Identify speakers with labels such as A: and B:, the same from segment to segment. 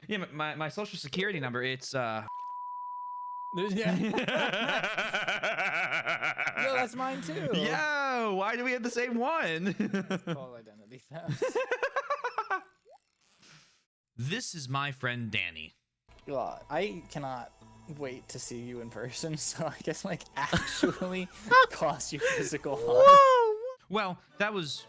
A: Yeah, my social security number, it's
B: Yeah. Yo, that's mine too.
A: Yo, why do we have the same one?
B: It's called identity theft.
A: This is my friend Danny.
B: God, I cannot wait to see you in person, so I guess like actually cause you physical harm.
A: Well, that was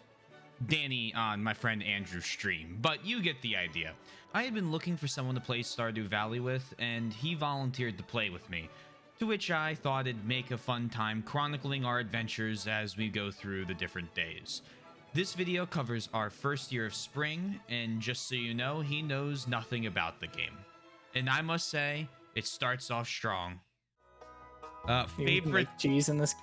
A: Danny on my friend Andrew's stream, but you get the idea. I had been looking for someone to play Stardew Valley with, and he volunteered to play with me, to which I thought it'd make a fun time chronicling our adventures as we go through the different days. This video covers our first year of spring, and just so you know, he knows nothing about the game. And I must say, it starts off strong. Favorite
B: cheese in this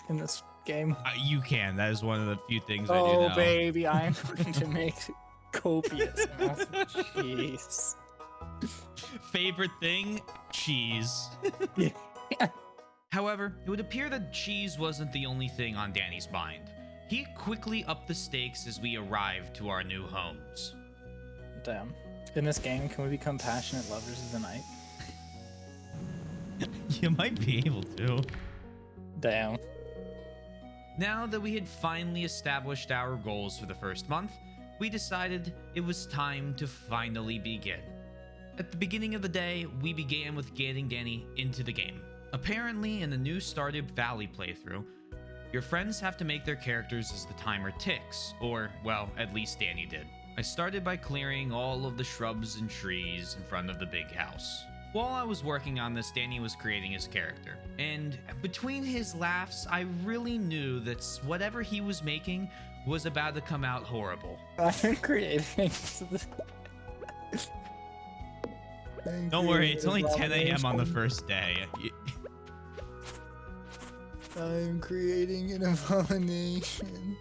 B: game?
A: You can. That is one of the few things I do
B: Oh
A: know.
B: baby, I'm going to make copious amounts of cheese.
A: Favorite thing? Cheese.
B: Yeah.
A: However, it would appear that cheese wasn't the only thing on Danny's mind. He quickly upped the stakes as we arrived to our new homes.
B: Damn. In this game, can we become passionate lovers of the night?
A: You might be able to.
B: Damn.
A: Now that we had finally established our goals for the first month, we decided it was time to finally begin. At the beginning of the day, we began with getting Danny into the game. Apparently, in the new Stardew Valley playthrough, your friends have to make their characters as the timer ticks, or, well, at least Danny did. I started by clearing all of the shrubs and trees in front of the big house. While I was working on this, Danny was creating his character, and between his laughs, I really knew that whatever he was making was about to come out horrible.
B: I'm creating.
A: Don't worry, it's only 10 a.m. on the first day.
B: I'm creating an abomination.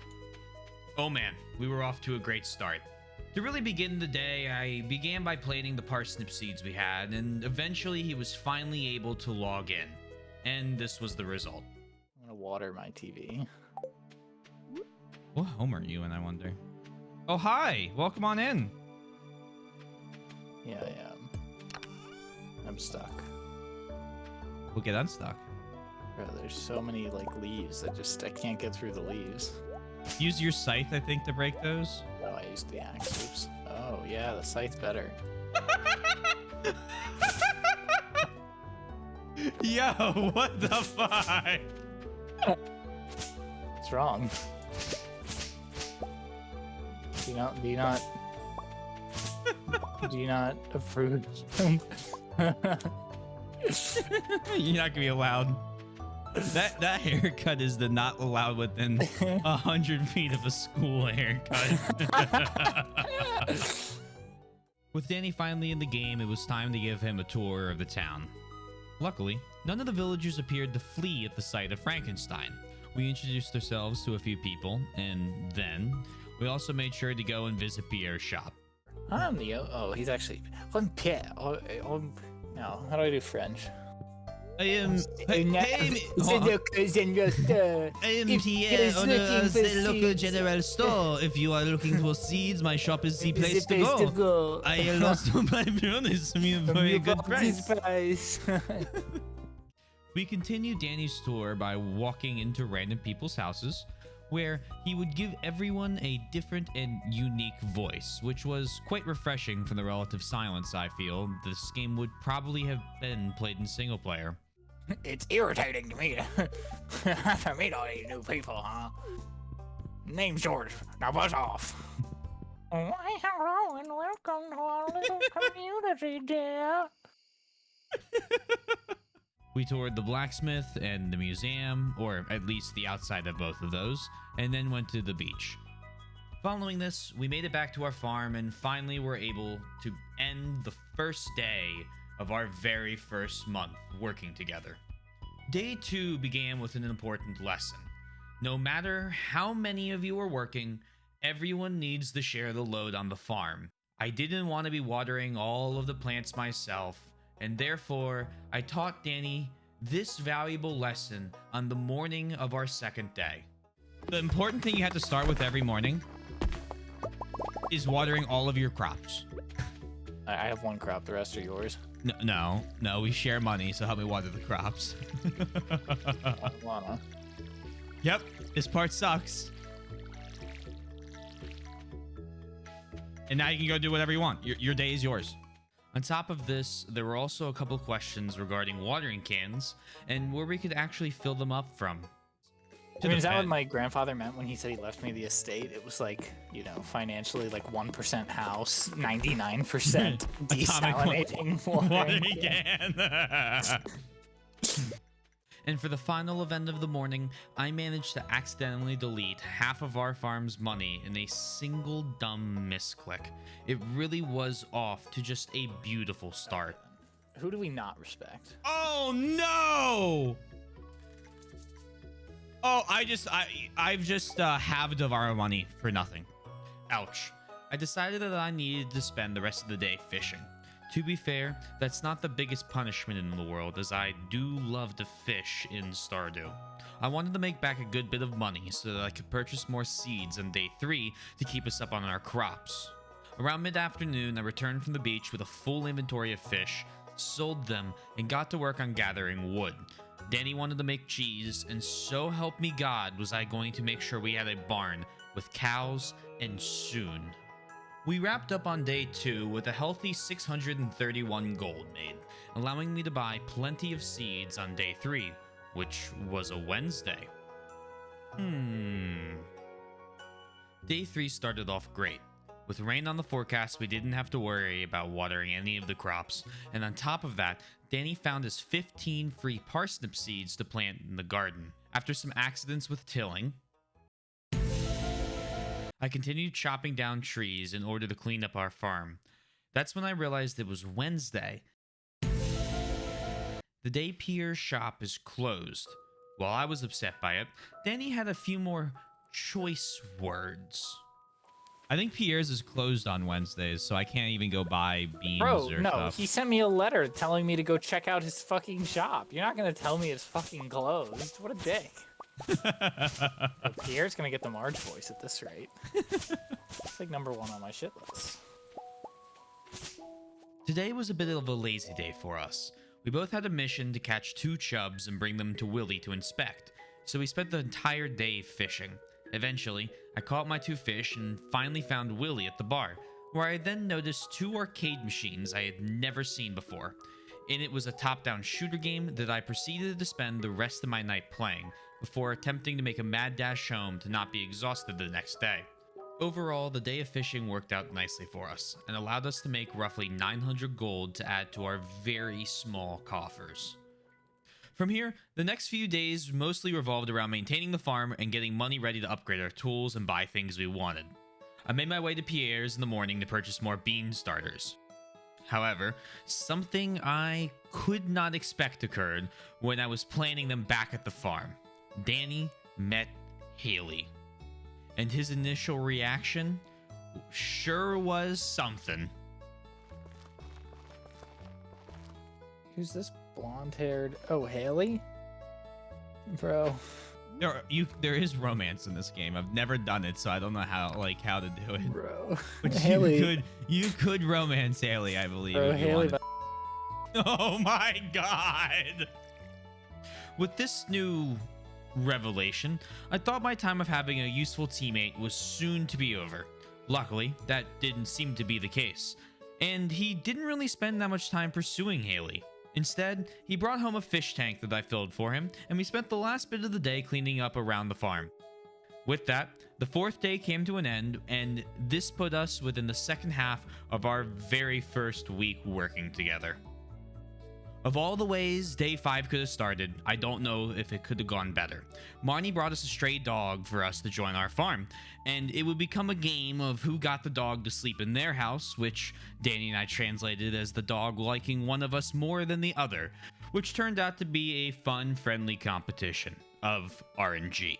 A: Oh man, we were off to a great start. To really begin the day, I began by planting the parsnip seeds we had, and eventually he was finally able to log in. And this was the result.
B: I'm gonna water my TV.
A: What home are you in, I wonder? Oh, hi! Welcome on in!
B: Yeah, I am. I'm stuck.
A: We'll get unstuck.
B: Bro, there's so many like leaves that I can't get through the leaves.
A: Use your scythe, I think, to break those.
B: Oh, I used the axe. Oops. Oh, yeah, the scythe's better.
A: Yo, what the fuck?
B: What's wrong? Do you not approve?
A: You're not gonna be allowed. That haircut is the not allowed within 100 feet of a school haircut. With Danny finally in the game, it was time to give him a tour of the town. Luckily, none of the villagers appeared to flee at the sight of Frankenstein. We introduced ourselves to a few people, and then we also made sure to go and visit Pierre's shop.
B: I'm the he's actually Pierre. No, how do I do French?
A: I am Pierre on a local general store. If you are looking for seeds, my shop is the place to go. I lost my bonus for a good price. We continued Danny's tour by walking into random people's houses, where he would give everyone a different and unique voice, which was quite refreshing from the relative silence I feel this game would probably have been played in single player.
B: It's irritating to me to meet all these new people, huh? Name's George. Now buzz off. Why, hello and welcome to our little community, dear.
A: We toured the blacksmith and the museum, or at least the outside of both of those, and then went to the beach. Following this, we made it back to our farm and finally were able to end the first day of our very first month working together. Day 2 began with an important lesson. No matter how many of you are working, everyone needs to share the load on the farm. I didn't want to be watering all of the plants myself, and therefore I taught Danny this valuable lesson on the morning of our second day. The important thing you have to start with every morning is watering all of your crops.
B: I have one crop. The rest are yours.
A: No, we share money, so help me water the crops.
B: Lana.
A: Yep, this part sucks. And now you can go do whatever you want. Your day is yours. On top of this, there were also a couple questions regarding watering cans and where we could actually fill them up from.
B: I mean, is that what my grandfather meant when he said he left me the estate? It was like, you know, financially like 1% house, 99% desalinating watering can.
A: And for the final event of the morning, I managed to accidentally delete half of our farm's money in a single dumb misclick. It really was off to just a beautiful start.
B: Who do we not respect?
A: Oh no! Oh, I've just halved of our money for nothing. Ouch. I decided that I needed to spend the rest of the day fishing. To be fair, that's not the biggest punishment in the world, as I do love to fish in Stardew. I wanted to make back a good bit of money so that I could purchase more seeds on day 3 to keep us up on our crops. Around mid-afternoon, I returned from the beach with a full inventory of fish, sold them, and got to work on gathering wood. Danny wanted to make cheese, and so help me God was I going to make sure we had a barn with cows, and soon. We wrapped up on day 2 with a healthy 631 gold made, allowing me to buy plenty of seeds on day 3, which was a Wednesday. Day 3 started off great. With rain on the forecast, we didn't have to worry about watering any of the crops, and on top of that, Danny found us 15 free parsnip seeds to plant in the garden. After some accidents with tilling, I continued chopping down trees in order to clean up our farm. That's when I realized it was Wednesday. The day Pierre's shop is closed. While I was upset by it, Danny had a few more choice words. I think Pierre's is closed on Wednesdays, so I can't even go buy beans or
B: no,
A: stuff.
B: he sent me a letter telling me to go check out his fucking shop. You're not gonna tell me it's fucking closed. What a dick. Well, Pierre's gonna get the Marge voice at this rate. It's like number 1 on my shit list.
A: Today was a bit of a lazy day for us. We both had a mission to catch 2 chubs and bring them to Willie to inspect, so we spent the entire day fishing. Eventually, I caught my 2 fish and finally found Willie at the bar, where I then noticed 2 arcade machines I had never seen before. And it was a top-down shooter game that I proceeded to spend the rest of my night playing, before attempting to make a mad dash home to not be exhausted the next day. Overall, the day of fishing worked out nicely for us, and allowed us to make roughly 900 gold to add to our very small coffers. From here, the next few days mostly revolved around maintaining the farm and getting money ready to upgrade our tools and buy things we wanted. I made my way to Pierre's in the morning to purchase more bean starters. However, something I could not expect occurred when I was planting them back at the farm. Danny met Haley, and his initial reaction sure was something.
B: Who's this blonde-haired? Oh, Haley? Bro.
A: There is romance in this game. I've never done it, so I don't know how to do it.
B: Bro.
A: But
B: Haley.
A: you could romance Haley, I believe.
B: Bro,
A: if you
B: Haley.
A: wanted. Oh my god. With this new revelation, I thought my time of having a useful teammate was soon to be over. Luckily, that didn't seem to be the case, and he didn't really spend that much time pursuing Haley. Instead, he brought home a fish tank that I filled for him, and we spent the last bit of the day cleaning up around the farm. With that, the 4th day came to an end, and this put us within the second half of our very first week working together. Of all the ways day 5 could have started, I don't know if it could have gone better. Marnie brought us a stray dog for us to join our farm, and it would become a game of who got the dog to sleep in their house, which Danny and I translated as the dog liking one of us more than the other, which turned out to be a fun, friendly competition of RNG.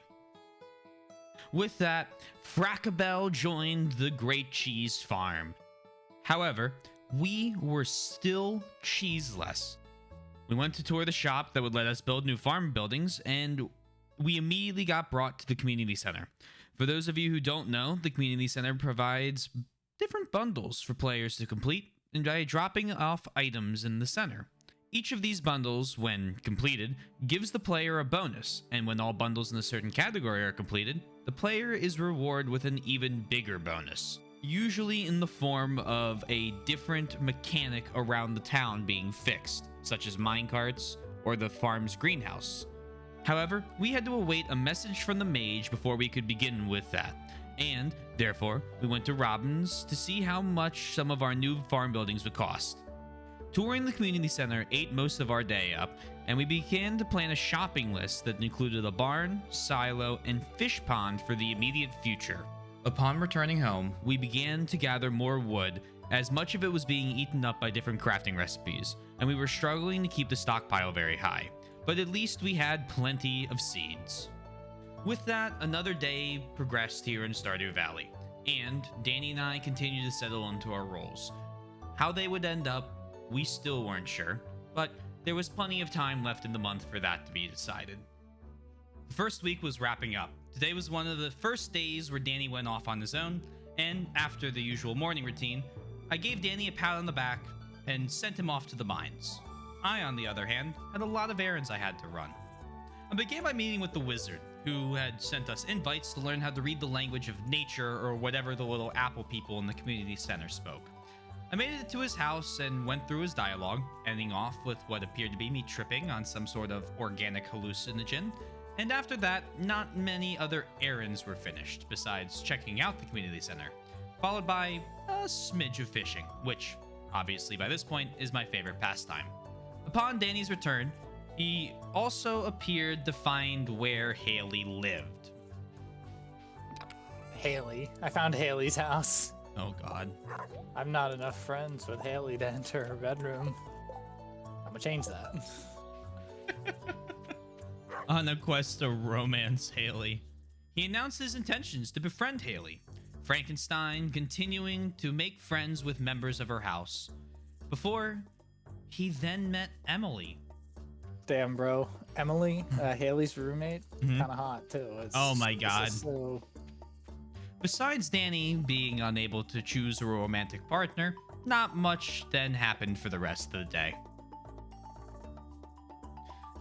A: With that, Frackabell joined the Great Cheese Farm. However, we were still cheeseless. We went to tour the shop that would let us build new farm buildings, and we immediately got brought to the community center. For those of you who don't know, the community center provides different bundles for players to complete, by dropping off items in the center. Each of these bundles, when completed, gives the player a bonus, and when all bundles in a certain category are completed, the player is rewarded with an even bigger bonus, usually in the form of a different mechanic around the town being fixed, such as minecarts or the farm's greenhouse. However, we had to await a message from the mage before we could begin with that, and therefore, we went to Robin's to see how much some of our new farm buildings would cost. Touring the community center ate most of our day up, and we began to plan a shopping list that included a barn, silo, and fish pond for the immediate future. Upon returning home, we began to gather more wood, as much of it was being eaten up by different crafting recipes, and we were struggling to keep the stockpile very high, but at least we had plenty of seeds. With that, another day progressed here in Stardew Valley, and Danny and I continued to settle into our roles. How they would end up, we still weren't sure, but there was plenty of time left in the month for that to be decided. The first week was wrapping up. Today was one of the first days where Danny went off on his own, and after the usual morning routine, I gave Danny a pat on the back and sent him off to the mines. I, on the other hand, had a lot of errands I had to run. I began by meeting with the wizard, who had sent us invites to learn how to read the language of nature or whatever the little apple people in the community center spoke. I made it to his house and went through his dialogue, ending off with what appeared to be me tripping on some sort of organic hallucinogen, and after that, not many other errands were finished, besides checking out the community center, followed by a smidge of fishing, which, obviously by this point, is my favorite pastime. Upon Danny's return, he also appeared to find where Haley lived.
B: Haley. I found Haley's house.
A: Oh god.
B: I'm not enough friends with Haley to enter her bedroom. I'm gonna change that.
A: On a quest to romance Haley, he announced his intentions to befriend Haley, Frankenstein continuing to make friends with members of her house, before he then met Emily.
B: Damn, bro. Emily, Haley's roommate, kind of hot too.
A: Oh my god.
B: So...
A: Besides Danny being unable to choose a romantic partner, not much then happened for the rest of the day.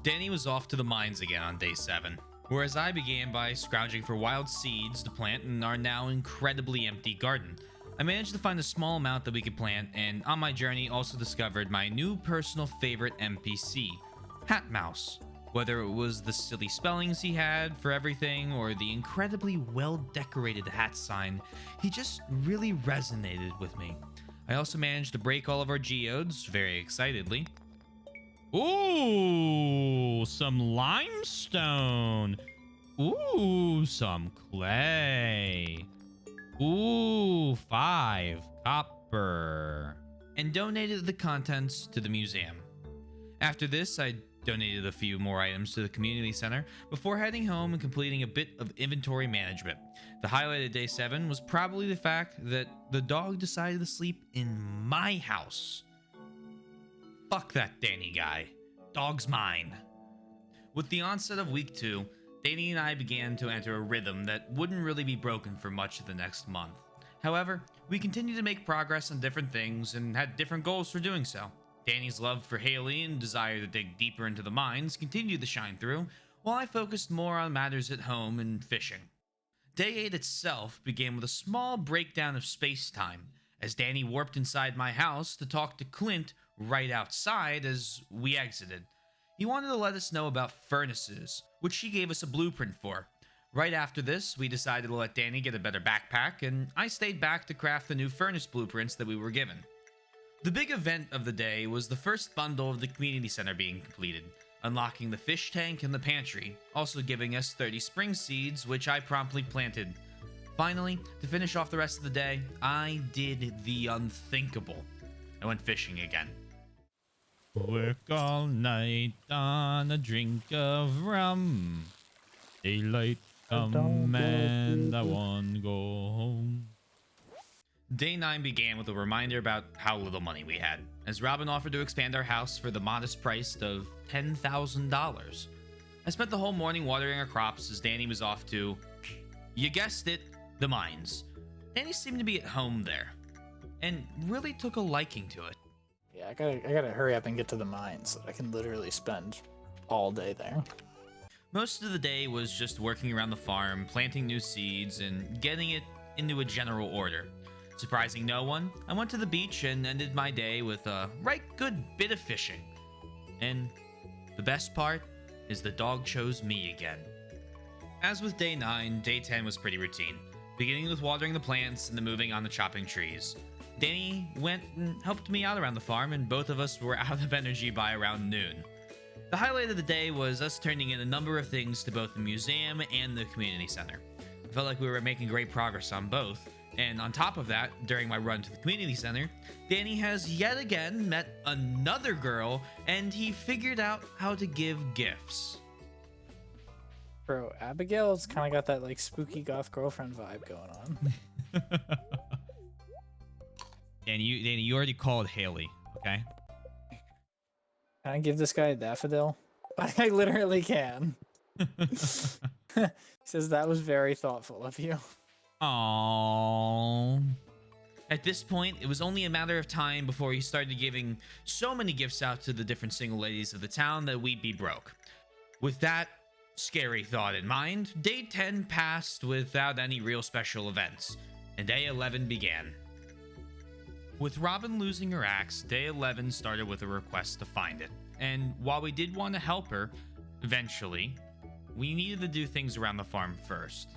A: Danny was off to the mines again on day 7, whereas I began by scrounging for wild seeds to plant in our now incredibly empty garden. I managed to find a small amount that we could plant, and on my journey also discovered my new personal favorite NPC, Hat Mouse. Whether it was the silly spellings he had for everything or the incredibly well-decorated hat sign, he just really resonated with me. I also managed to break all of our geodes very excitedly. Ooh, some limestone. Ooh, some clay. Ooh, 5 copper. And donated the contents to the museum. After this, I donated a few more items to the community center before heading home and completing a bit of inventory management. The highlight of day 7 was probably the fact that the dog decided to sleep in my house. Fuck that Danny guy. Dog's mine. With the onset of week 2, Danny and I began to enter a rhythm that wouldn't really be broken for much of the next month. However, we continued to make progress on different things and had different goals for doing so. Danny's love for Haley and desire to dig deeper into the mines continued to shine through, while I focused more on matters at home and fishing. Day 8 itself began with a small breakdown of space-time, as Danny warped inside my house to talk to Clint right outside as we exited. He wanted to let us know about furnaces, which she gave us a blueprint for. Right after this, we decided to let Danny get a better backpack, and I stayed back to craft the new furnace blueprints that we were given. The big event of the day was the first bundle of the community center being completed, unlocking the fish tank and the pantry, also giving us 30 spring seeds, which I promptly planted. Finally, to finish off the rest of the day, I did the unthinkable. I went fishing again. Work all night on a drink of rum. Daylight come and I want to go home. Day 9 began with a reminder about how little money we had, as Robin offered to expand our house for the modest price of $10,000. I spent the whole morning watering our crops as Danny was off to, you guessed it, the mines. Danny seemed to be at home there. and really took a liking to it.
B: Yeah, I gotta hurry up and get to the mines so that I can literally spend all day there.
A: Most of the day was just working around the farm, planting new seeds, and getting it into a general order. Surprising no one, I went to the beach and ended my day with a right good bit of fishing. And the best part is the dog chose me again. As with day 9, day 10 was pretty routine, beginning with watering the plants and then moving on to chopping trees. Danny went and helped me out around the farm, and both of us were out of energy by around noon. The highlight of the day was us turning in a number of things to both the museum and the community center. I felt like we were making great progress on both, and on top of that, during my run to the community center, Danny has yet again met another girl, and he figured out how to give gifts.
B: Bro, Abigail's kind of got that like spooky goth girlfriend vibe going on.
A: Danny, you already called Haley, okay?
B: Can I give this guy a daffodil? I literally can. He says that was very thoughtful of you.
A: Aww. At this point, it was only a matter of time before he started giving so many gifts out to the different single ladies of the town that we'd be broke. With that scary thought in mind, day 10 passed without any real special events, and day 11 began. With Robin losing her axe, day 11 started with a request to find it. And while we did want to help her, eventually, we needed to do things around the farm first.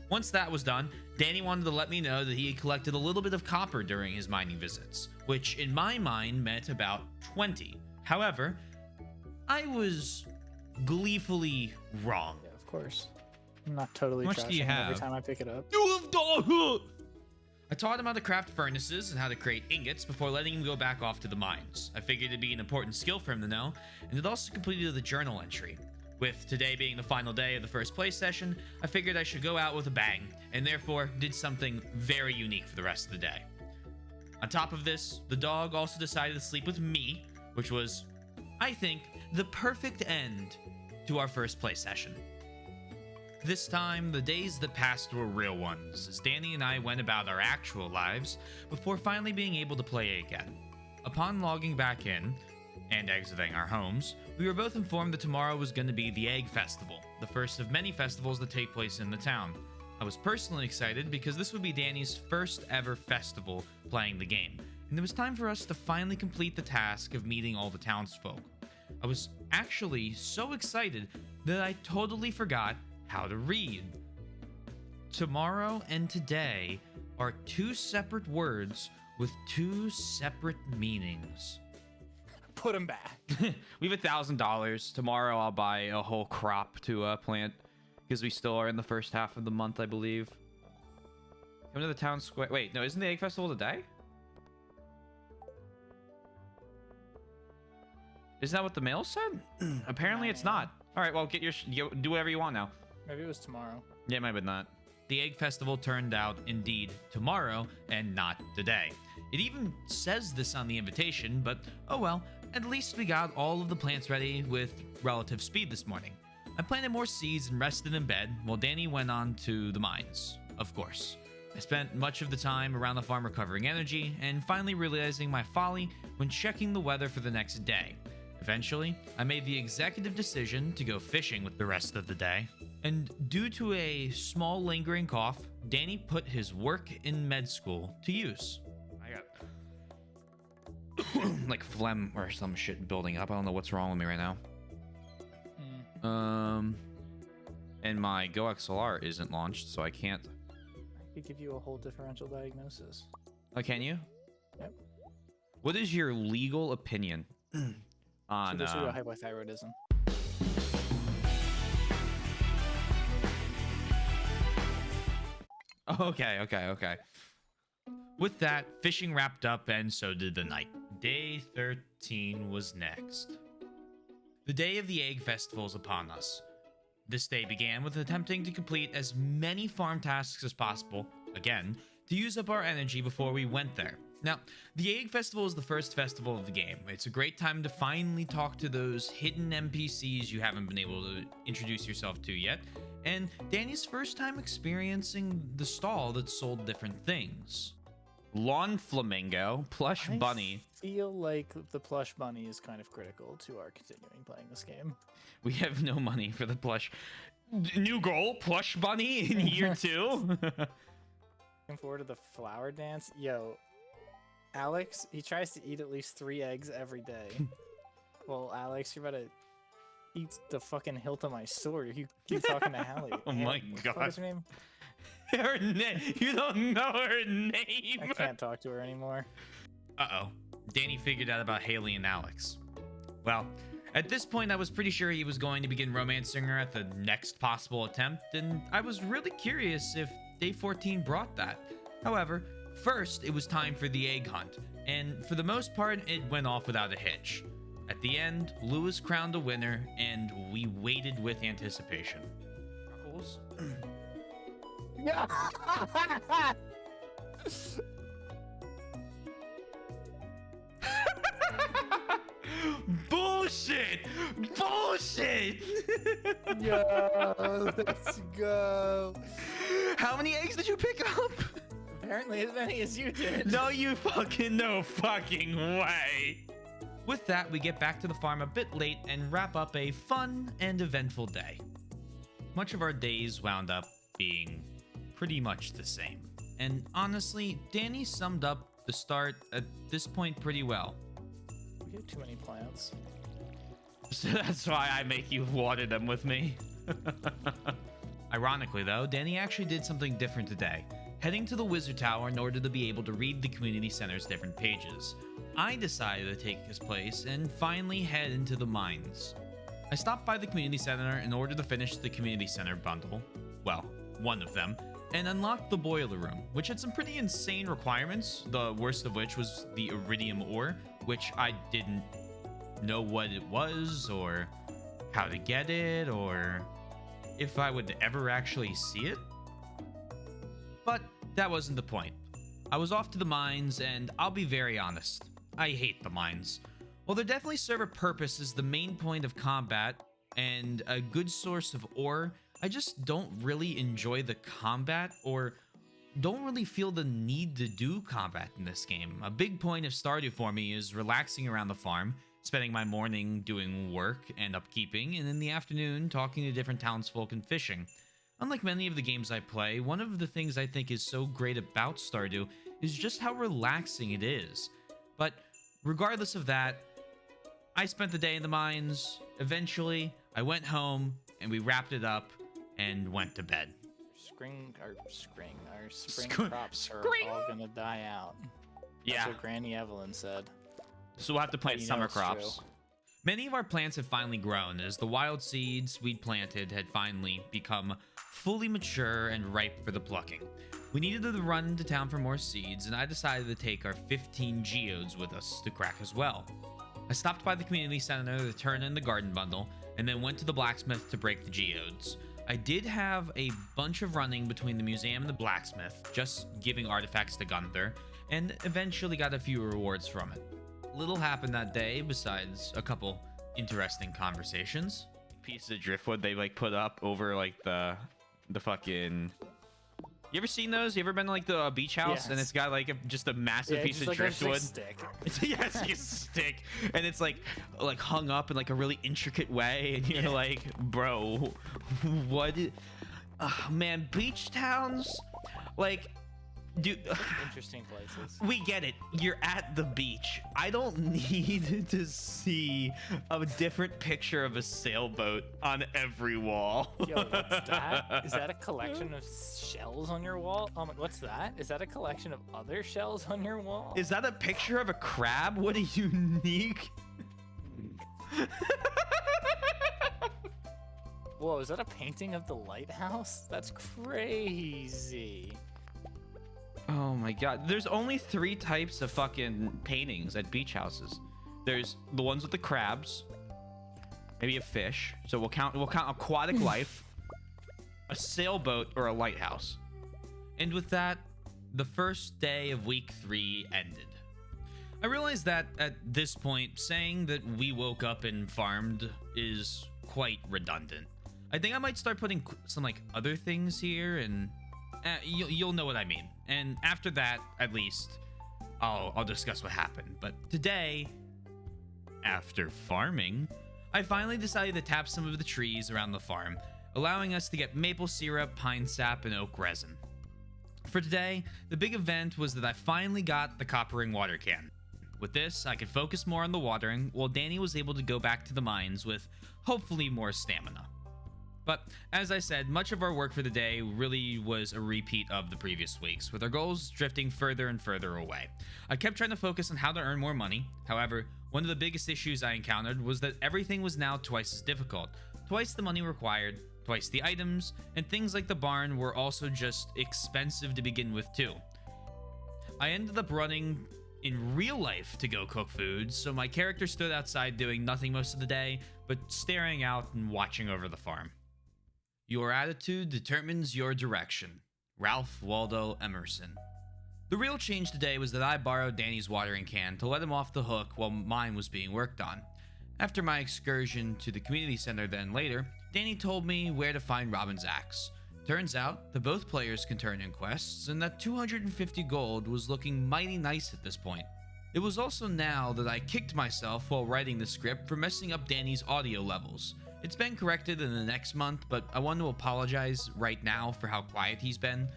A: Once that was done, Danny wanted to let me know that he had collected a little bit of copper during his mining visits, which in my mind meant about 20. However, I was gleefully wrong.
B: Yeah, of course. I'm not totally
A: How much do you
B: trashing it
A: have?
B: every time I pick it up.
A: I taught him how to craft furnaces and how to create ingots before letting him go back off to the mines. I figured it'd be an important skill for him to know, and it also completed the journal entry. With today being the final day of the first play session, I figured I should go out with a bang, and therefore did something very unique for the rest of the day. On top of this, the dog also decided to sleep with me, which was, I think, the perfect end to our first play session. This time, the days that passed were real ones, as Danny and I went about our actual lives before finally being able to play again. Upon logging back in, and exiting our homes, we were both informed that tomorrow was going to be the Egg Festival, the first of many festivals that take place in the town. I was personally excited because this would be Danny's first ever festival playing the game, and it was time for us to finally complete the task of meeting all the townsfolk. I was actually so excited that I totally forgot how to read. Tomorrow and today are two separate words with two separate meanings.
B: Put him back.
C: We have $1,000. Tomorrow I'll buy a whole crop to plant because we still are in the first half of the month, I believe. Come to the town square. Wait, no, isn't the Egg Festival today? Isn't that what the mail said? Apparently it's not. All right, well, get your do whatever you want now.
B: Maybe it was tomorrow.
C: Yeah, maybe not.
A: The Egg Festival turned out indeed tomorrow and not today. It even says this on the invitation, but oh well, at least we got all of the plants ready with relative speed this morning. I planted more seeds and rested in bed while Danny went on to the mines, of course. I spent much of the time around the farm recovering energy and finally realizing my folly when checking the weather for the next day. Eventually, I made the executive decision to go fishing with the rest of the day. And due to a small lingering cough, Danny put his work in med school to use.
C: I got like phlegm or some shit building up. I don't know what's wrong with me right now. And my GoXLR isn't launched, so I can't.
B: I could give you a whole differential diagnosis.
C: Oh, can you?
B: Yep.
C: What is your legal opinion on
B: So this is hypothyroidism.
C: Okay.
A: With that, fishing wrapped up and so did the night. Day 13 was next. The day of the Egg Festival is upon us. This day began with attempting to complete as many farm tasks as possible, again, to use up our energy before we went there. Now, the Egg Festival is the first festival of the game. It's a great time to finally talk to those hidden NPCs you haven't been able to introduce yourself to yet, and Danny's first time experiencing the stall that sold different things.
C: lawn flamingo, plush bunny.
B: I feel like the plush bunny is kind of critical to our continuing playing this game.
C: We have no money for the plush. New goal, plush bunny in year 2.
B: Looking forward to the flower dance. Yo, Alex, he tries to eat at least 3 eggs every day. Well, Alex, you're about to eat the fucking hilt of my sword. You keep talking to Hallie.
C: Oh my God.
B: What's her name?
C: Her name. You don't know her name.
B: I can't talk to her anymore.
A: Uh-oh. Danny figured out about Haley and Alex. Well, at this point, I was pretty sure he was going to begin romancing her at the next possible attempt, and I was really curious if Day 14 brought that. However, first, it was time for the egg hunt, and for the most part, it went off without a hitch. At the end, Lewis crowned a winner, and we waited with anticipation. Ruckles?
B: Yeah.
C: Bullshit! Bullshit!
B: Yo, let's go.
C: How many eggs did you pick up?
B: Apparently as many as you did.
C: No, you fucking no fucking way.
A: With that, we get back to the farm a bit late and wrap up a fun and eventful day. Much of our days wound up being pretty much the same. And honestly, Danny summed up the start at this point pretty well.
B: We have too many plants.
C: So that's why I make you water them with me.
A: Ironically though, Danny actually did something different today, heading to the Wizard Tower in order to be able to read the community center's different pages. I decided to take his place and finally head into the mines. I stopped by the community center in order to finish the community center bundle, well, one of them, and unlocked the boiler room, which had some pretty insane requirements, the worst of which was the iridium ore, which I didn't know what it was, or how to get it, or if I would ever actually see it. But that wasn't the point. I was off to the mines, and I'll be very honest, I hate the mines. While they definitely serve a purpose as the main point of combat and a good source of ore, I just don't really enjoy the combat, or don't really feel the need to do combat in this game. A big point of Stardew for me is relaxing around the farm, spending my morning doing work and upkeeping, and in the afternoon talking to different townsfolk and fishing. Unlike many of the games I play, one of the things I think is so great about Stardew is just how relaxing it is. But regardless of that, I spent the day in the mines. Eventually, I went home and we wrapped it up and went to bed.
B: Our spring
C: Scr-
B: crops are
C: scring.
B: all gonna die out.
C: Yeah.
B: That's what Granny Evelyn said.
C: So we'll have to plant
B: You know
C: summer
B: it's
C: crops.
B: true.
A: Many of our plants have finally grown as the wild seeds we'd planted had finally become fully mature and ripe for the plucking. We needed to run to town for more seeds, and I decided to take our 15 geodes with us to crack as well. I stopped by the community center to turn in the garden bundle, and then went to the blacksmith to break the geodes. I did have a bunch of running between the museum and the blacksmith, just giving artifacts to Gunther, and eventually got a few rewards from it. Little happened that day besides a couple interesting conversations.
C: Pieces of driftwood they like put up over like the fucking. You ever seen those? You ever been to like the beach house and
B: Yes.
C: it's got like just a massive
B: Yeah,
C: piece
B: just
C: of
B: like a
C: driftwood?
B: stick.
C: Yeah, it's like a stick, and it's like hung up in like a really intricate way, and you're like, bro, what? Man, beach towns, like, dude.
B: Interesting places.
C: We get it. You're at the beach. I don't need to see a different picture of a sailboat on every wall.
B: Yo, what's that? Is that a collection of shells on your wall? Oh my, what's that? Is that a collection of other shells on your wall?
C: Is that a picture of a crab? What a unique.
B: Whoa, is that a painting of the lighthouse? That's crazy.
C: Oh my god. There's only 3 types of fucking paintings at beach houses. There's the ones with the crabs, maybe a fish. So we'll count aquatic life, a sailboat, or a lighthouse.
A: And with that, the first day of week 3 ended. I realized that at this point, saying that we woke up and farmed is quite redundant. I think I might start putting some like other things here and You'll know what I mean. And after that, at least, I'll discuss what happened. But today, after farming, I finally decided to tap some of the trees around the farm, allowing us to get maple syrup, pine sap, and oak resin. For today, the big event was that I finally got the copper ring water can. With this, I could focus more on the watering, while Danny was able to go back to the mines with hopefully more stamina. But as I said, much of our work for the day really was a repeat of the previous weeks, with our goals drifting further and further away. I kept trying to focus on how to earn more money. However, one of the biggest issues I encountered was that everything was now twice as difficult, twice the money required, twice the items, and things like the barn were also just expensive to begin with too. I ended up running in real life to go cook food, so my character stood outside doing nothing most of the day, but staring out and watching over the farm. Your attitude determines your direction. Ralph Waldo Emerson. The real change today was that I borrowed Danny's watering can to let him off the hook while mine was being worked on. After my excursion to the community center then later, Danny told me where to find Robin's axe. Turns out that both players can turn in quests, and that 250 gold was looking mighty nice at this point. It was also now that I kicked myself while writing the script for messing up Danny's audio levels. It's been corrected in the next month, but I want to apologize right now for how quiet he's been.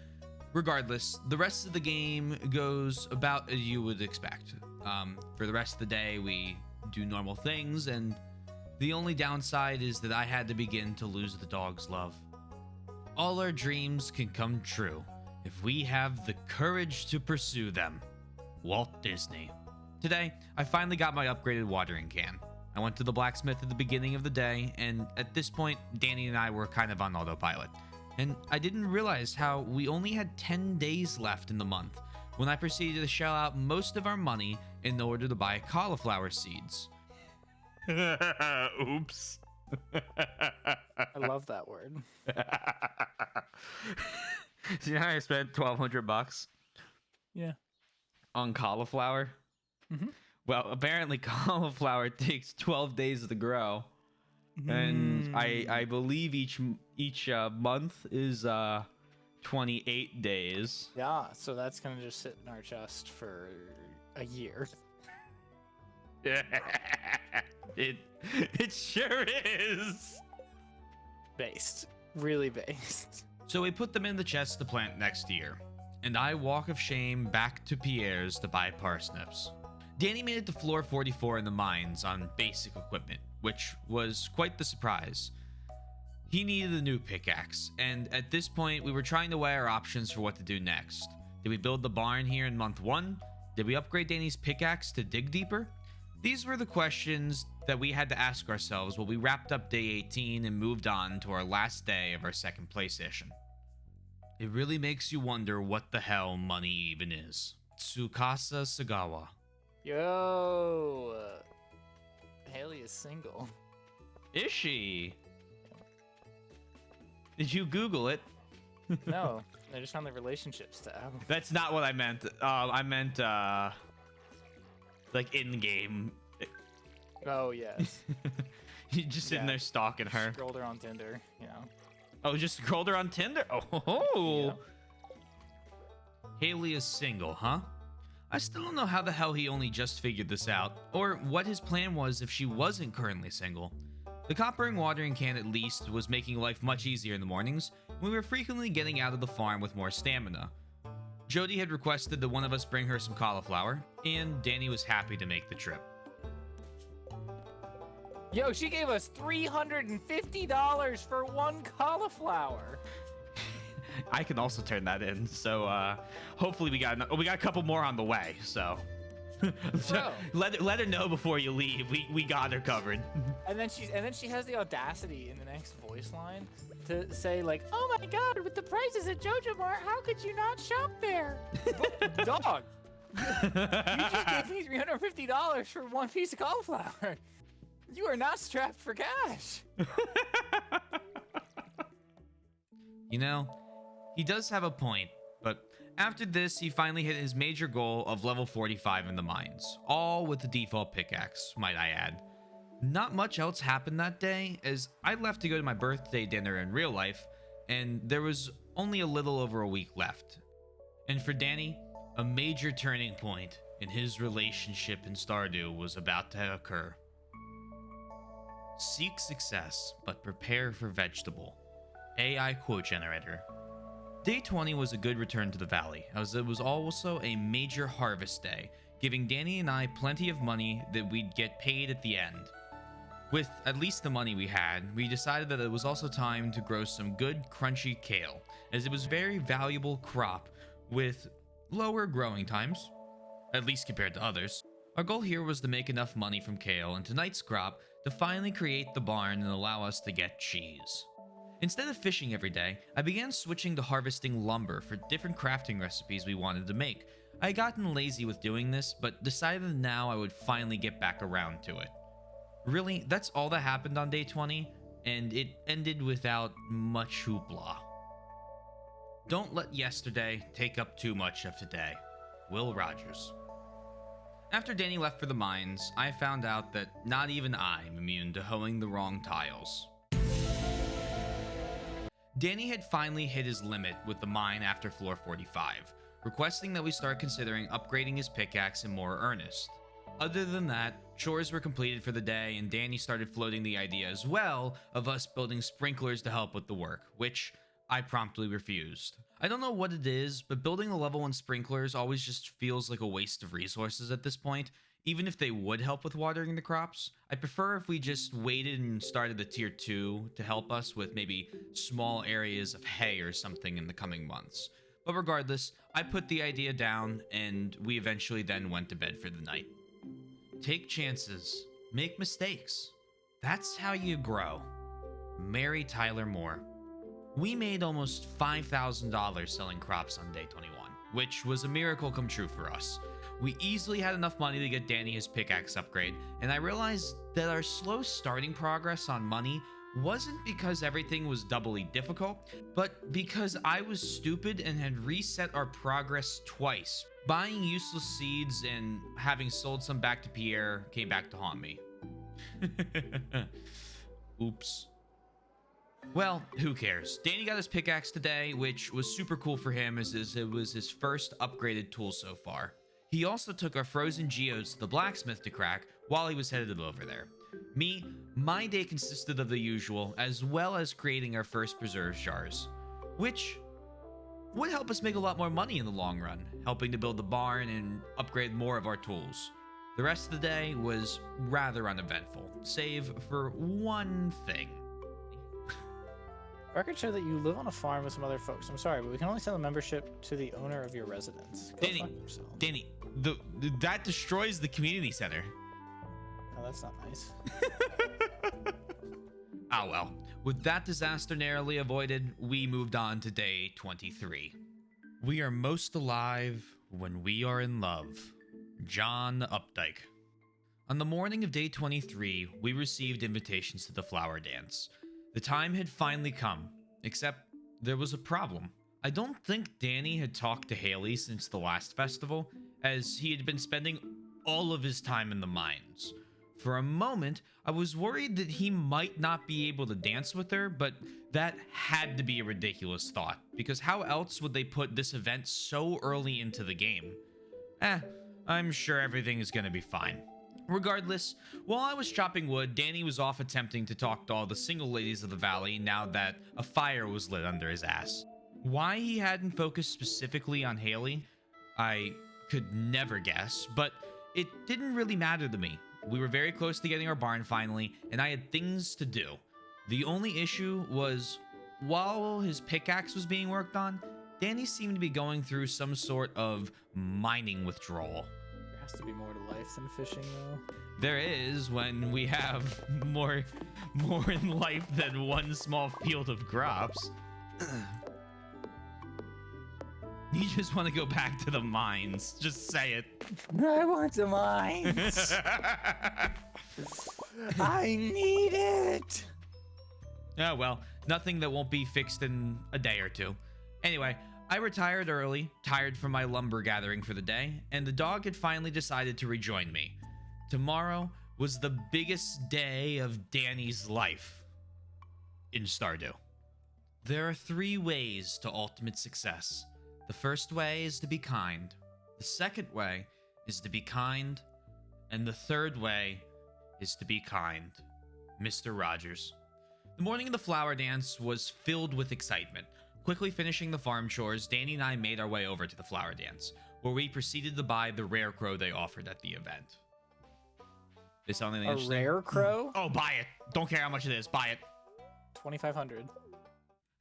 A: Regardless, the rest of the game goes about as you would expect. For the rest of the day, we do normal things, and the only downside is that I had to begin to lose the dog's love. All our dreams can come true if we have the courage to pursue them. Walt Disney. Today, I finally got my upgraded watering can. I went to the blacksmith at the beginning of the day, and at this point, Danny and I were kind of on autopilot. And I didn't realize how we only had 10 days left in the month when I proceeded to shell out most of our money in order to buy cauliflower seeds.
C: Oops.
B: I love that word.
C: Do you know how I spent $1,200
B: Yeah.
C: on cauliflower?
B: Mm-hmm.
C: Well, apparently cauliflower takes 12 days to grow, and I believe each month is 28 days.
B: Yeah, so that's gonna just sit in our chest for a year.
C: It sure is.
B: Based. Really based.
A: So we put them in the chest to plant next year, and I walk of shame back to Pierre's to buy parsnips. Danny made it to floor 44 in the mines on basic equipment, which was quite the surprise. He needed a new pickaxe, and at this point we were trying to weigh our options for what to do next. Did we build the barn here in month 1? Did we upgrade Danny's pickaxe to dig deeper? These were the questions that we had to ask ourselves while we wrapped up day 18 and moved on to our last day of our second play session. It really makes you wonder what the hell money even is. Tsukasa Sagawa.
B: Yo, Haley is single.
C: Is she? Did you Google it?
B: No, I just found the relationships tab.
C: That's not what I meant. I meant like in game.
B: Oh yes.
C: You just sitting there stalking her.
B: Scrolled her on Tinder, you know.
C: Oh, just scrolled her on Tinder. Oh.
B: Yeah.
A: Haley is single, huh? I still don't know how the hell he only just figured this out, or what his plan was if she wasn't currently single. The copper and watering can at least was making life much easier in the mornings, and we were frequently getting out of the farm with more stamina. Jody had requested that one of us bring her some cauliflower, and Danny was happy to make the trip.
B: Yo, she gave us $350 for one cauliflower.
C: I can also turn that in. So hopefully we got a couple more on the way. So,
B: Bro.
C: let her know before you leave. We got her covered.
B: And then she has the audacity in the next voice line to say like, "Oh my God, with the prices at JoJo Mart, how could you not shop there?" Dog, you just gave me $350 for one piece of cauliflower. You are not strapped for cash.
A: You know, he does have a point, but after this, he finally hit his major goal of level 45 in the mines, all with the default pickaxe, might I add. Not much else happened that day, as I left to go to my birthday dinner in real life, and there was only a little over a week left. And for Danny, a major turning point in his relationship in Stardew was about to occur. Seek success, but prepare for vegetable. AI quote generator. Day 20 was a good return to the valley, as it was also a major harvest day, giving Danny and I plenty of money that we'd get paid at the end. With at least the money we had, we decided that it was also time to grow some good crunchy kale, as it was a very valuable crop with lower growing times, at least compared to others. Our goal here was to make enough money from kale and tonight's crop to finally create the barn and allow us to get cheese. Instead of fishing every day, I began switching to harvesting lumber for different crafting recipes we wanted to make. I had gotten lazy with doing this, but decided now I would finally get back around to it. Really, that's all that happened on day 20, and it ended without much hoopla. Don't let yesterday take up too much of today. Will Rogers. After Danny left for the mines, I found out that not even I'm immune to hoeing the wrong tiles. Danny had finally hit his limit with the mine after floor 45, requesting that we start considering upgrading his pickaxe in more earnest. Other than that, chores were completed for the day, and Danny started floating the idea as well of us building sprinklers to help with the work, which I promptly refused. I don't know what it is, but building the level 1 sprinklers always just feels like a waste of resources at this point. Even if they would help with watering the crops, I prefer if we just waited and started the tier 2 to help us with maybe small areas of hay or something in the coming months. But regardless, I put the idea down, and we eventually then went to bed for the night. Take chances. Make mistakes. That's how you grow. Mary Tyler Moore. We made almost $5,000 selling crops on day 21, which was a miracle come true for us. We easily had enough money to get Danny his pickaxe upgrade, and I realized that our slow starting progress on money wasn't because everything was doubly difficult, but because I was stupid and had reset our progress twice. Buying useless seeds and having sold some back to Pierre came back to haunt me. Oops. Well, who cares? Danny got his pickaxe today, which was super cool for him as it was his first upgraded tool so far. He also took our frozen geodes to the blacksmith to crack while he was headed over there. Me, my day consisted of the usual, as well as creating our first preserves jars, which would help us make a lot more money in the long run, helping to build the barn and upgrade more of our tools. The rest of the day was rather uneventful, save for one thing.
B: Records show that you live on a farm with some other folks. I'm sorry, but we can only sell a membership to the owner of your residence. Go fuck yourself.
A: Danny, that destroys the community center.
B: Oh, that's not nice.
A: Ah well. With that disaster narrowly avoided, we moved on to day 23. We are most alive when we are in love. John Updike. On the morning of day 23, we received invitations to the flower dance. The time had finally come, except there was a problem. I don't think Danny had talked to Haley since the last festival, as he had been spending all of his time in the mines. For a moment, I was worried that he might not be able to dance with her, but that had to be a ridiculous thought, because how else would they put this event so early into the game? I'm sure everything is gonna be fine. Regardless, while I was chopping wood, Danny was off attempting to talk to all the single ladies of the valley now that a fire was lit under his ass. Why he hadn't focused specifically on Haley, I could never guess, but it didn't really matter to me. We were very close to getting our barn finally, and I had things to do. The only issue was, while his pickaxe was being worked on, Danny seemed to be going through some sort of mining withdrawal.
B: There has to be more to life than fishing, though.
A: There is when we have more in life than one small field of crops. You just want to go back to the mines. Just say it.
B: I want the mines. I need it.
A: Oh, well, nothing that won't be fixed in a day or two. Anyway, I retired early, tired from my lumber gathering for the day, and the dog had finally decided to rejoin me. Tomorrow was the biggest day of Danny's life in Stardew. There are 3 ways to ultimate success. The first way is to be kind. The second way is to be kind. And the third way is to be kind. Mr. Rogers. The morning of the flower dance was filled with excitement. Quickly finishing the farm chores, Danny and I made our way over to the flower dance, where we proceeded to buy the rare crow they offered at the event. Is something
B: A
A: interesting?
B: rare crow?
C: Oh, buy it. Don't care how much it is. Buy it.
B: 2,500.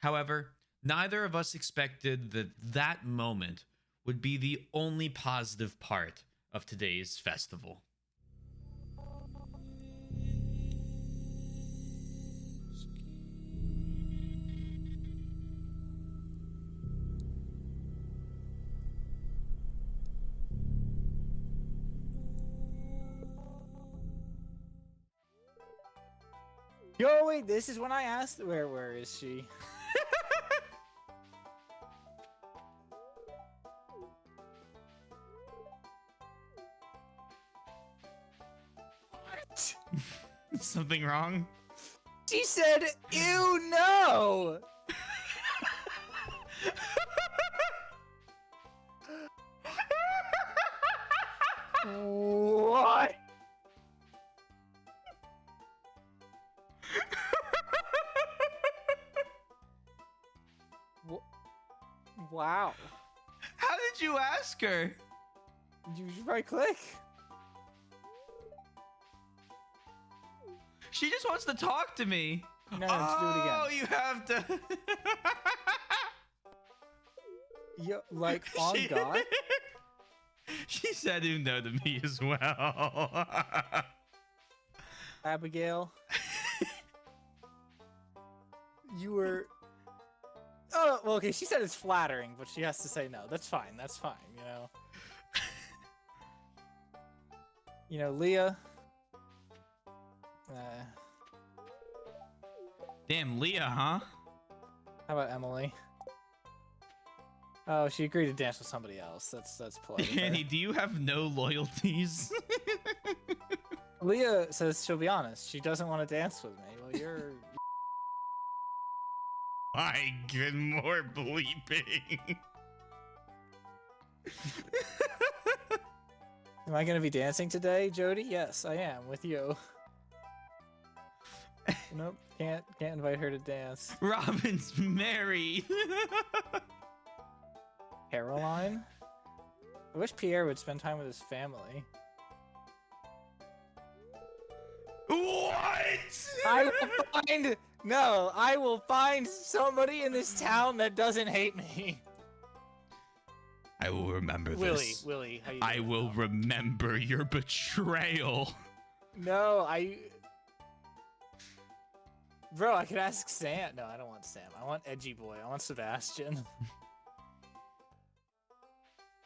A: However, neither of us expected that that moment would be the only positive part of today's festival.
B: Yo, wait, this is when I asked where is she? What?
C: Something wrong?
B: She said, ew, no! What? Wow.
C: How did you ask her?
B: You right click?
C: She just wants to talk to me.
B: No, let's do it again.
C: Oh, you have to.
B: Yo, like, on
C: She-
B: God?
C: She said no to me as well.
B: Abigail? You were... Oh, well, okay, she said it's flattering, but she has to say no. That's fine, you know? You know, Leah...
C: Damn, Leah, huh?
B: how about Emily? Oh, she agreed to dance with somebody else. That's polite. of her.
C: Danny, do you have no loyalties?
B: Leah says she'll be honest. She doesn't want to dance with me. Well, you're...
C: I get more bleeping.
B: Am I going to be dancing today, Jody? Yes, I am, with you. Nope, can't invite her to dance.
C: Robin's married.
B: Caroline? I wish Pierre would spend time with his family.
C: What?
B: I will find... No, I will find somebody in this town that doesn't hate me.
C: I will remember
B: Willie,
C: this.
B: Willie, how you
C: I
B: doing?
C: will remember your betrayal.
B: No, Bro, I could ask Sam. No, I don't want Sam. I want Edgy Boy. I want Sebastian.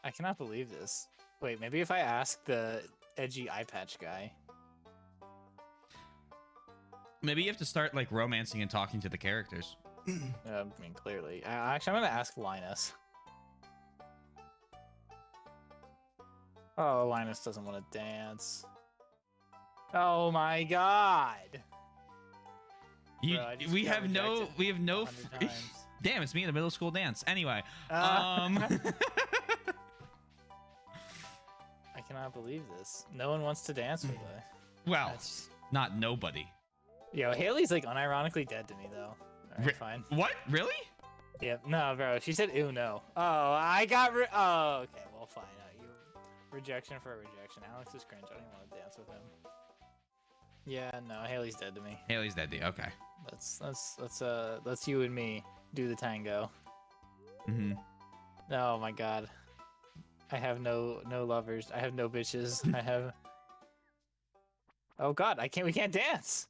B: I cannot believe this. Wait, maybe if I ask the edgy eye patch guy.
C: Maybe you have to start like romancing and talking to the characters.
B: I mean, clearly. Actually, I'm gonna ask Linus. Oh, Linus doesn't want to dance. Oh my god!
C: You,
B: Bro, I just
C: we
B: got
C: have no,
B: rejected
C: we have no.
B: 100 times.
C: Damn, it's me in the middle school dance. Anyway,
B: I cannot believe this. No one wants to dance with her.
C: well,
B: That's...
C: not nobody.
B: Yo, Haley's like unironically dead to me though. Alright, fine.
C: What? Really?
B: Yep. No, bro. She said, "Ew, no." Oh, I got. Oh, okay. Well, fine. You rejection for a rejection. Alex is cringe. I don't even want to dance with him. Yeah, no. Haley's dead to me.
C: Haley's dead. Okay.
B: Let's you and me do the tango.
C: Mm-hmm.
B: Oh my god. I have no lovers. I have no bitches. I have. Oh god, we can't dance.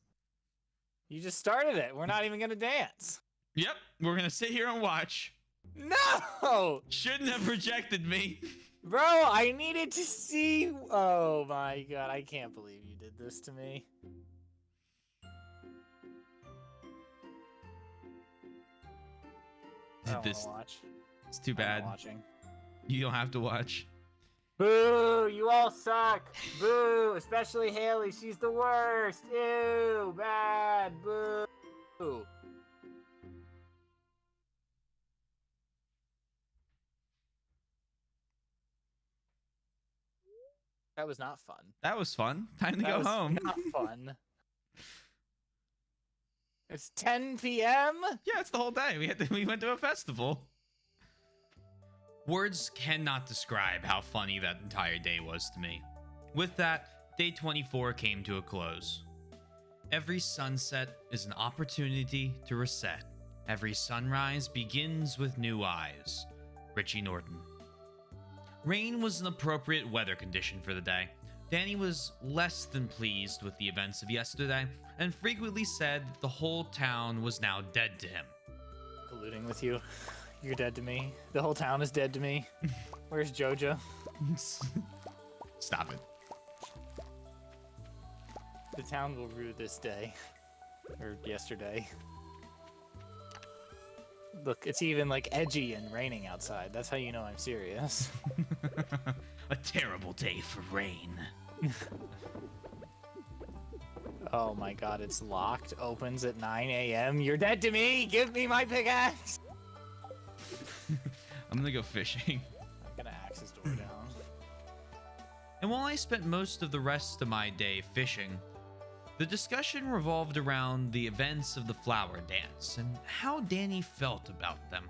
B: You just started it. We're not even gonna dance.
C: Yep. We're gonna sit here and watch.
B: No!
C: Shouldn't have rejected me.
B: Bro, I needed to see. Oh my god, I can't believe you did this to me. I don't
C: This.
B: wanna watch.
C: It's too
B: I'm not
C: bad.
B: watching.
C: You don't have to watch.
B: Boo! You all suck. Boo! Especially Haley. She's the worst. Ew! Bad. Boo! That was not fun.
C: That was fun. Time to
B: That
C: go
B: was
C: home.
B: not fun. It's 10 p.m.
C: Yeah, it's the whole day. We went to a festival.
A: Words cannot describe how funny that entire day was to me. With that, day 24 came to a close. Every sunset is an opportunity to reset. Every sunrise begins with new eyes. Richie Norton. Rain was an appropriate weather condition for the day. Danny was less than pleased with the events of yesterday and frequently said that the whole town was now dead to him.
B: Colluding with you. You're dead to me. The whole town is dead to me. Where's Jojo?
A: Stop it.
B: The town will rue this day. Or yesterday. Look, it's even like edgy and raining outside. That's how you know I'm serious.
A: A terrible day for rain.
B: Oh my god, it's locked. Opens at 9 a.m. You're dead to me! Give me my pickaxe!
C: I'm gonna go fishing.
B: I'm gonna axe his door down.
A: And while I spent most of the rest of my day fishing, the discussion revolved around the events of the flower dance and how Danny felt about them.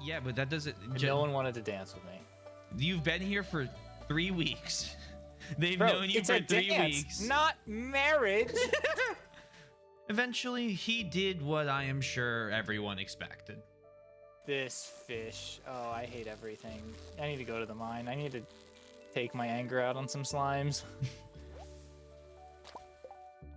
C: Yeah, but that doesn't.
B: No one wanted to dance with me.
A: You've been here for 3 weeks. They've
B: Bro,
A: known you
B: it's
A: for
B: a
A: 3
B: dance,
A: weeks.
B: not marriage!
A: Eventually, he did what I am sure everyone expected.
B: This fish. Oh, I hate everything. I need to go to the mine. I need to take my anger out on some slimes.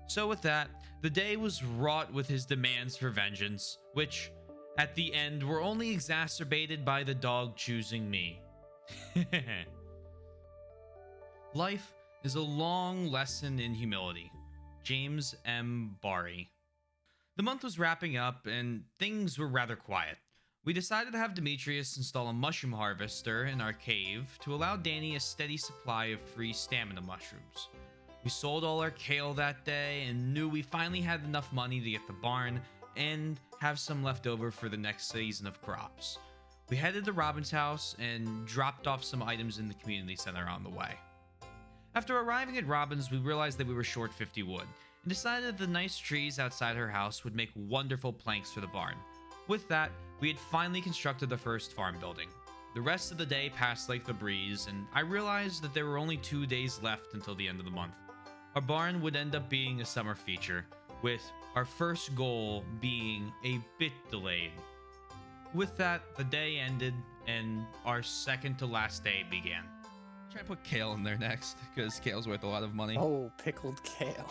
A: So with that, the day was wrought with his demands for vengeance, which, at the end, were only exacerbated by the dog choosing me. Life is a long lesson in humility. James M. Barry. The month was wrapping up and things were rather quiet. We decided to have Demetrius install a mushroom harvester in our cave to allow Danny a steady supply of free stamina mushrooms. We sold all our kale that day and knew we finally had enough money to get the barn and have some left over for the next season of crops. We headed to Robin's house and dropped off some items in the community center on the way. After arriving at Robin's, we realized that we were short 50 wood and decided that the nice trees outside her house would make wonderful planks for the barn. With that, we had finally constructed the first farm building. The rest of the day passed like the breeze, and I realized that there were only 2 days left until the end of the month. Our barn would end up being a summer feature, with our first goal being a bit delayed. With that, the day ended, and our second to last day began.
C: Try to put kale in there next, because kale's worth a lot of money.
B: Oh, pickled kale.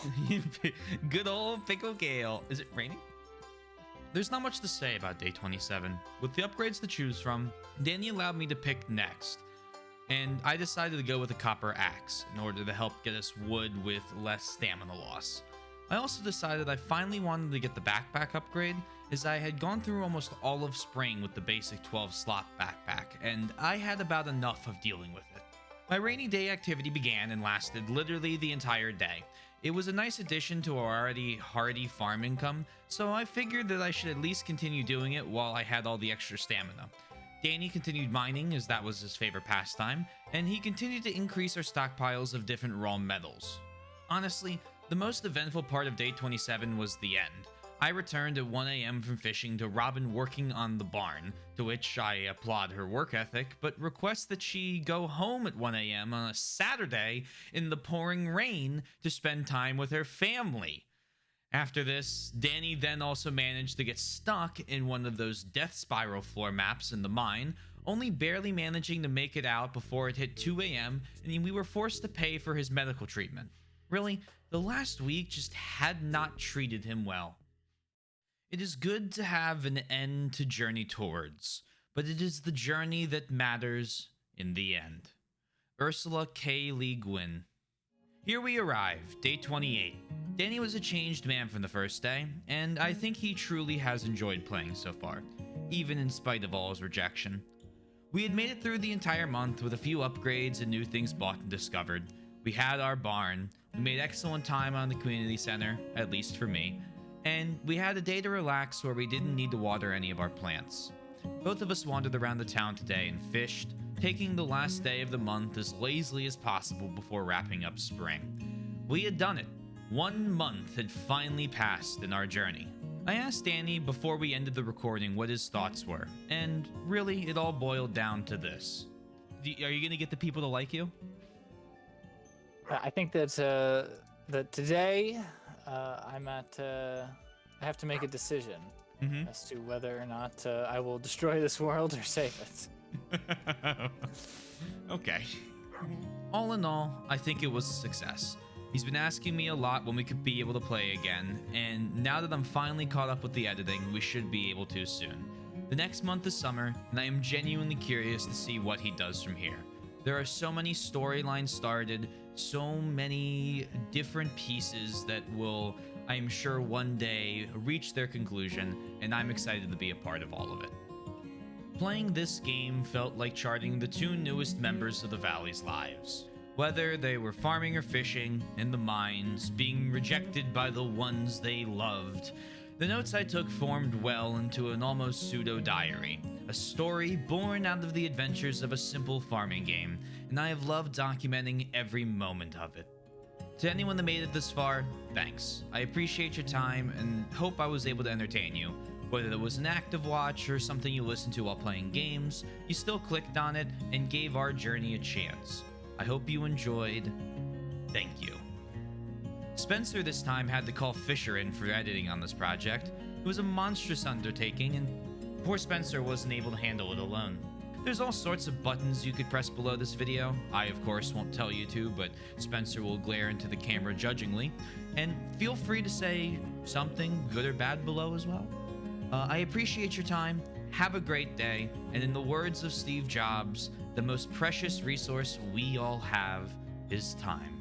A: Good old pickle kale. Is it raining? There's not much to say about day 27. With the upgrades to choose from, Danny allowed me to pick next, and I decided to go with a copper axe in order to help get us wood with less stamina loss. I also decided I finally wanted to get the backpack upgrade, as I had gone through almost all of spring with the basic 12-slot backpack, and I had about enough of dealing with it. My rainy day activity began and lasted literally the entire day. It was a nice addition to our already hearty farm income, so I figured that I should at least continue doing it while I had all the extra stamina. Danny continued mining as that was his favorite pastime, and he continued to increase our stockpiles of different raw metals. Honestly, the most eventful part of day 27 was the end. I returned at 1 a.m. from fishing to Robin working on the barn, to which I applaud her work ethic, but request that she go home at 1 a.m. on a Saturday in the pouring rain to spend time with her family. After this, Danny then also managed to get stuck in one of those death spiral floor maps in the mine, only barely managing to make it out before it hit 2 a.m. and we were forced to pay for his medical treatment. Really, the last week just had not treated him well. It is good to have an end to journey towards, but it is the journey that matters in the end. Ursula K. Lee Gwyn. Here we arrive, day 28. Danny was a changed man from the first day, and I think he truly has enjoyed playing so far, even in spite of all his rejection. We had made it through the entire month with a few upgrades and new things bought and discovered. We had our barn, we made excellent time on the community center, at least for me, and we had a day to relax where we didn't need to water any of our plants. Both of us wandered around the town today and fished, taking the last day of the month as lazily as possible before wrapping up spring. We had done it. 1 month had finally passed in our journey. I asked Danny before we ended the recording what his thoughts were, and really it all boiled down to this. Are you gonna get the people to like you?
B: I think that today I'm at. I have to make a decision as to whether or not I will destroy this world or save it.
A: Okay. All in all, I think it was a success. He's been asking me a lot when we could be able to play again, and now that I'm finally caught up with the editing, we should be able to soon. The next month is summer, and I am genuinely curious to see what he does from here. There are so many storylines started, so many different pieces that will, I am sure, one day reach their conclusion, and I'm excited to be a part of all of it. Playing this game felt like charting the 2 newest members of the Valley's lives. Whether they were farming or fishing, in the mines, being rejected by the ones they loved, the notes I took formed well into an almost pseudo-diary, a story born out of the adventures of a simple farming game, and I have loved documenting every moment of it. To anyone that made it this far, thanks. I appreciate your time and hope I was able to entertain you. Whether it was an active watch or something you listened to while playing games, you still clicked on it and gave our journey a chance. I hope you enjoyed. Thank you. Spencer this time had to call Fisher in for editing on this project. It was a monstrous undertaking, and poor Spencer wasn't able to handle it alone. There's all sorts of buttons you could press below this video. I, of course, won't tell you to, but Spencer will glare into the camera judgingly. And feel free to say something, good or bad, below as well. I appreciate your time. Have a great day. And in the words of Steve Jobs, the most precious resource we all have is time.